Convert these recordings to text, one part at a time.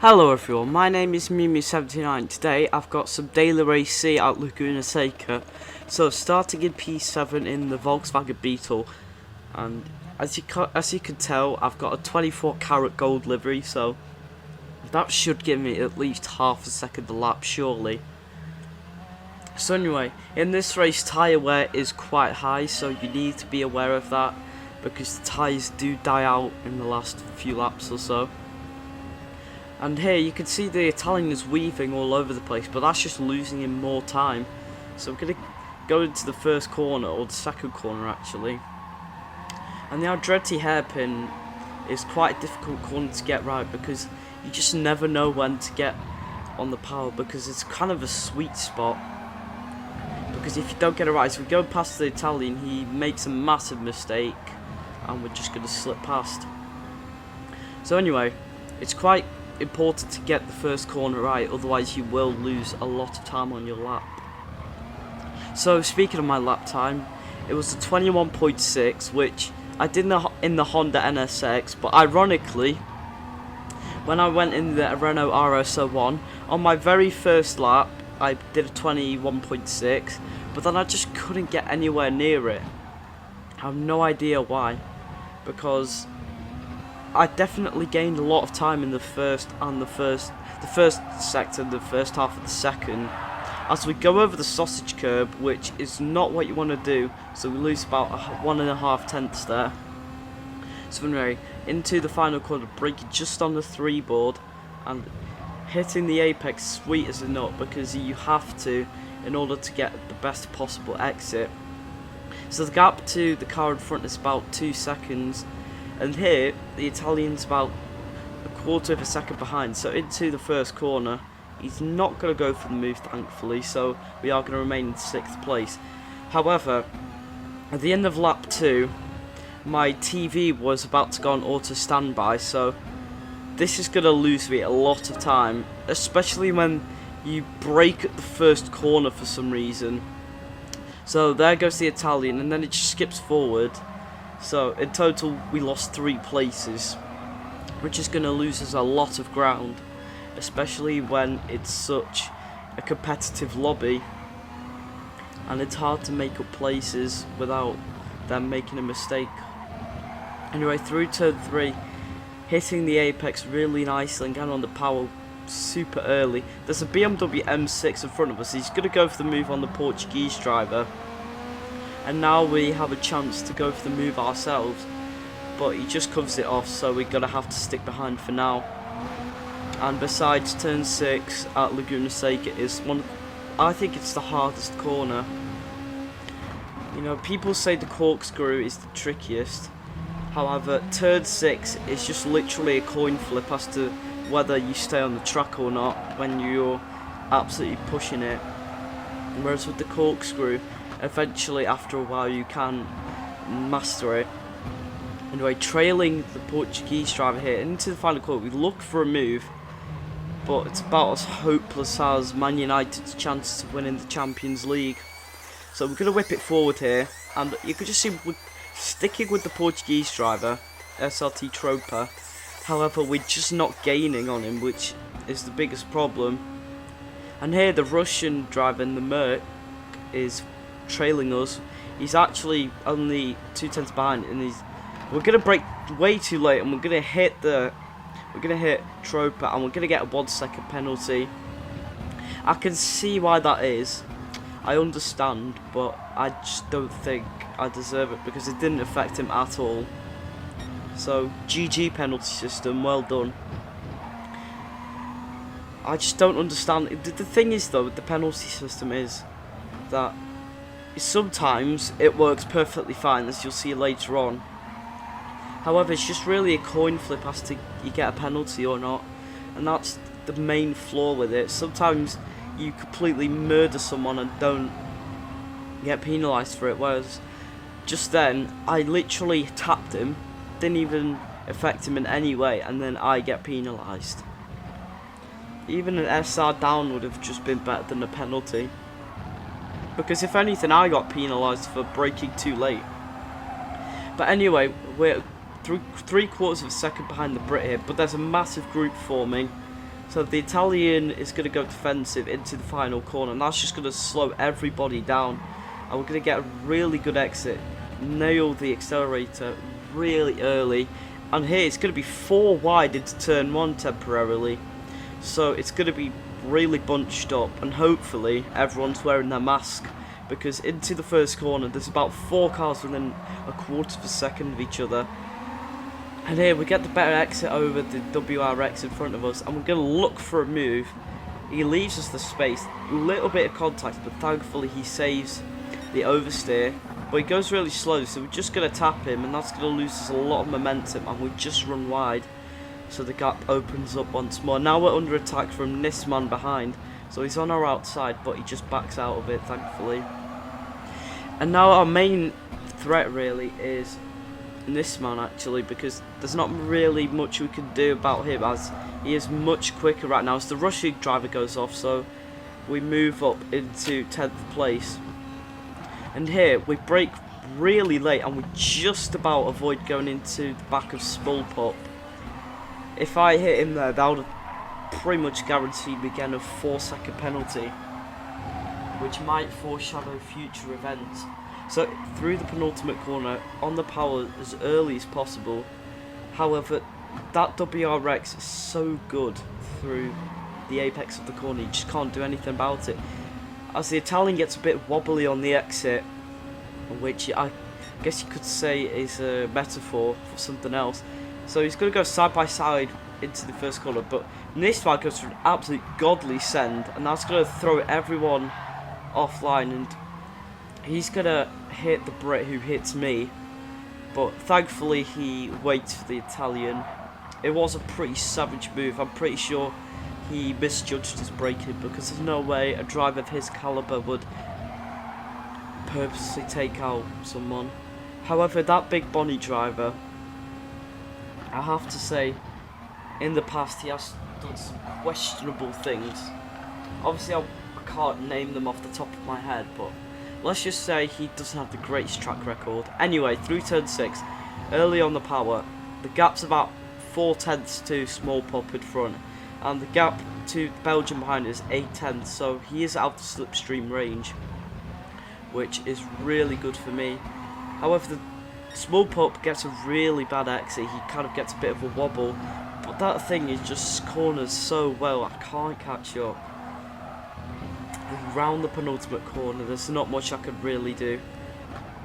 Hello everyone, my name is Mimu79. Today I've got some daily race C at Laguna Seca. So starting in P7 in the Volkswagen Beetle, and as you can tell, I've got a 24 karat gold livery, so that should give me at least half a second a lap surely. So anyway, in this race tyre wear is quite high, so you need to be aware of that because the tyres do die out in the last few laps or so. And here you can see the Italian is weaving all over the place, but that's just losing him more time. So I'm going to go into the first corner, or the second corner actually. And the Andretti hairpin is quite a difficult corner to get right because you just never know when to get on the power, because it's kind of a sweet spot. Because if you don't get it right, so we go past the Italian, he makes a massive mistake and we're just going to slip past. So anyway, it's quite important to get the first corner right, otherwise you will lose a lot of time on your lap. So speaking of my lap time, it was a 21.6, which I did in the Honda NSX, but ironically, when I went in the Renault RS01, on my very first lap, I did a 21.6, but then I just couldn't get anywhere near it. I have no idea why, because I definitely gained a lot of time in the first sector, the first half of the second, as we go over the sausage curb, which is not what you want to do, so we lose about 1.5 tenths there. So anyway, into the final corner, braking just on the 3 board and hitting the apex sweet as a nut, because you have to in order to get the best possible exit. So the gap to the car in front is about 2 seconds. And here, the Italian's about a quarter of a second behind, so into the first corner, he's not going to go for the move thankfully, so we are going to remain in 6th place. However, at the end of lap 2, my TV was about to go on auto standby, so this is going to lose me a lot of time, especially when you brake at the first corner for some reason. So there goes the Italian, and then it just skips forward. So in total we lost 3 places, which is going to lose us a lot of ground, especially when it's such a competitive lobby and it's hard to make up places without them making a mistake. Anyway, through turn 3, hitting the apex really nicely and getting on the power super early. There's a BMW M6 in front of us. He's going to go for the move on the Portuguese driver. And now we have a chance to go for the move ourselves, but he just covers it off, so we're going to have to stick behind for now. And besides, turn 6 at Laguna Seca is I think it's the hardest corner. You know, people say the corkscrew is the trickiest. However, turn 6 is just literally a coin flip as to whether you stay on the track or not when you're absolutely pushing it. Whereas with the corkscrew, eventually after a while you can master it. Anyway, trailing the Portuguese driver here into the final corner, we look for a move, but it's about as hopeless as Man United's chance of winning the Champions League. So we're going to whip it forward here, and you can just see we're sticking with the Portuguese driver, SRT Tropa. However, we're just not gaining on him, which is the biggest problem. And here the Russian driver in the Merc is trailing us. He's actually only 2 tenths behind, and we're gonna brake way too late, and we're gonna hit Tropa, and we're gonna get a 1 second penalty. I can see why that is. I understand, but I just don't think I deserve it because it didn't affect him at all. So GG penalty system, well done. I just don't understand. The thing is though with the penalty system is that sometimes it works perfectly fine, as you'll see later on. However, it's just really a coin flip as to you get a penalty or not, and that's the main flaw with it. Sometimes you completely murder someone and don't get penalised for it, whereas just then I literally tapped him, didn't even affect him in any way, and then I get penalised. Even an SR down would have just been better than a penalty, because if anything I got penalised for braking too late. But anyway, we're through 3/4 of a second behind the Brit here, but there's a massive group forming, So the Italian is going to go defensive into the final corner, and that's just going to slow everybody down. And we're going to get a really good exit, nail the accelerator really early, and here it's going to be 4 wide into turn 1 temporarily. So it's going to be really bunched up, and hopefully everyone's wearing their mask, because into the first corner there's about 4 cars within a quarter of a second of each other. And here we get the better exit over the WRX in front of us, and we're going to look for a move. He leaves us the space, a little bit of contact, but thankfully he saves the oversteer. But he goes really slow, so we're just going to tap him, and that's going to lose us a lot of momentum, and we just run wide. So the gap opens up once more. Now we're under attack from this man behind. So he's on our outside, but he just backs out of it, thankfully. And now our main threat really is this man, actually, because there's not really much we can do about him, as he is much quicker right now as the rushing driver goes off. So we move up into 10th place. And here we brake really late, and we just about avoid going into the back of Spulpop. If I hit him there, that would have pretty much guaranteed me getting a 4-second penalty, which might foreshadow future events. So through the penultimate corner, on the power as early as possible. However, that WRX is so good through the apex of the corner, you just can't do anything about it. As the Italian gets a bit wobbly on the exit, which I guess you could say is a metaphor for something else. So he's going to go side by side into the first corner, but Nisman goes for an absolute godly send, and that's going to throw everyone offline, and he's going to hit the Brit who hits me, but thankfully he waits for the Italian. It was a pretty savage move. I'm pretty sure he misjudged his braking, because there's no way a driver of his caliber would purposely take out someone. However, that big Bonnie driver, I have to say, in the past he has done some questionable things. Obviously I can't name them off the top of my head, but let's just say he doesn't have the greatest track record. Anyway, through turn 6, early on the power, the gap's about 4/10 to Small Pop in front, and the gap to Belgium behind is 8/10, so he is out of slipstream range, which is really good for me. However, the Small Pop gets a really bad exit. He kind of gets a bit of a wobble, but that thing is just corners so well, I can't catch up. Around the penultimate corner, there's not much I could really do.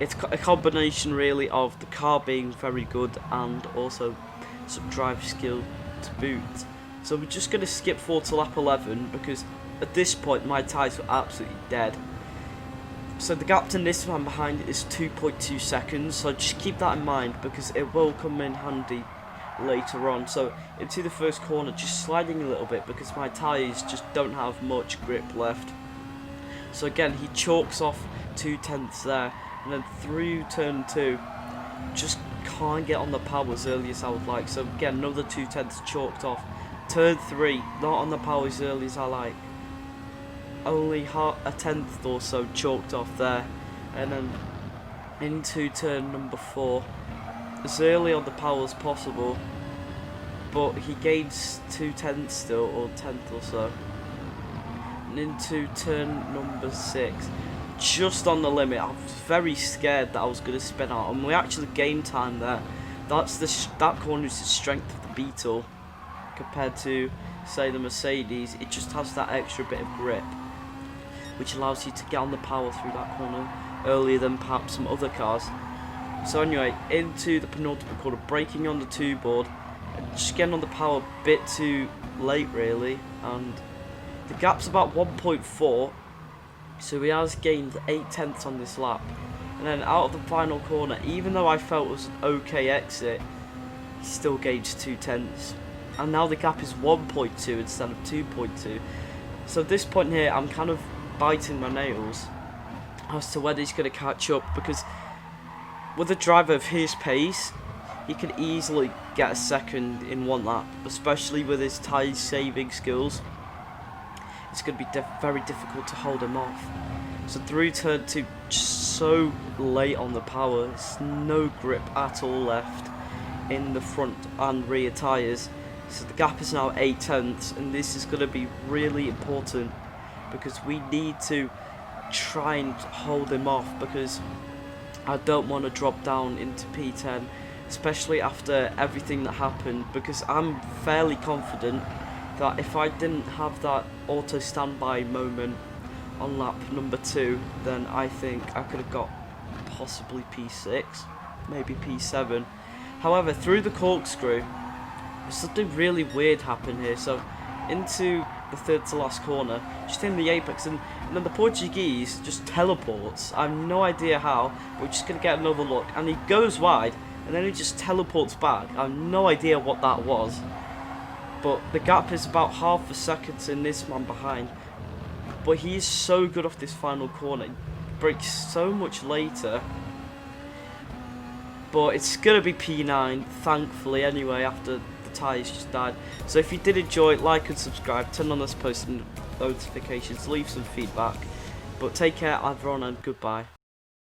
It's a combination really of the car being very good and also some drive skill to boot. So we're just going to skip forward to lap 11, because at this point my tyres were absolutely dead. So the gap to this man behind is 2.2 seconds, so just keep that in mind, because it will come in handy later on. So into the first corner, just sliding a little bit, because my tyres just don't have much grip left. So again, he chalks off 2/10 there, and then through turn 2, just can't get on the power as early as I would like. So again, another 2/10 chalked off. Turn 3, not on the power as early as I like. Only a 10th or so chalked off there, and then into turn number 4, as early on the power as possible, but he gains 2/10 still, or 10th or so. And into turn number 6, just on the limit. I was very scared that I was going to spin out, and we actually gained time there. That corner is the strength of the Beetle compared to, say, the Mercedes. It just has that extra bit of grip, which allows you to get on the power through that corner earlier than perhaps some other cars. So anyway, into the penultimate corner, braking on the 2 board, and just getting on the power a bit too late really, and the gap's about 1.4, so he has gained 8/10 on this lap. And then out of the final corner, even though I felt it was an okay exit, he still gains 2/10, and now the gap is 1.2 instead of 2.2. So at this point here, I'm kind of biting my nails as to whether he's going to catch up, because with a driver of his pace, he can easily get a second in 1 lap, especially with his tyre saving skills. It's going to be very difficult to hold him off. So through turn 2, just so late on the power, there's no grip at all left in the front and rear tyres. So the gap is now 8 tenths, and this is going to be really important because we need to try and hold him off, because I don't want to drop down into P10, especially after everything that happened, because I'm fairly confident that if I didn't have that auto standby moment on lap number 2, then I think I could have got possibly P6, maybe P7. However, through the corkscrew, something really weird happened here. So into the third to last corner, just in the apex, and then the Portuguese just teleports. I have no idea how, but we're just going to get another look, and he goes wide, and then he just teleports back. I have no idea what that was, but the gap is about half a second in this man behind. But he is so good off this final corner, he brakes so much later. But it's going to be P9, thankfully, anyway, after the tyres just died. So if you did enjoy, like and subscribe, turn on those post notifications, leave some feedback. But take care, everyone, and goodbye.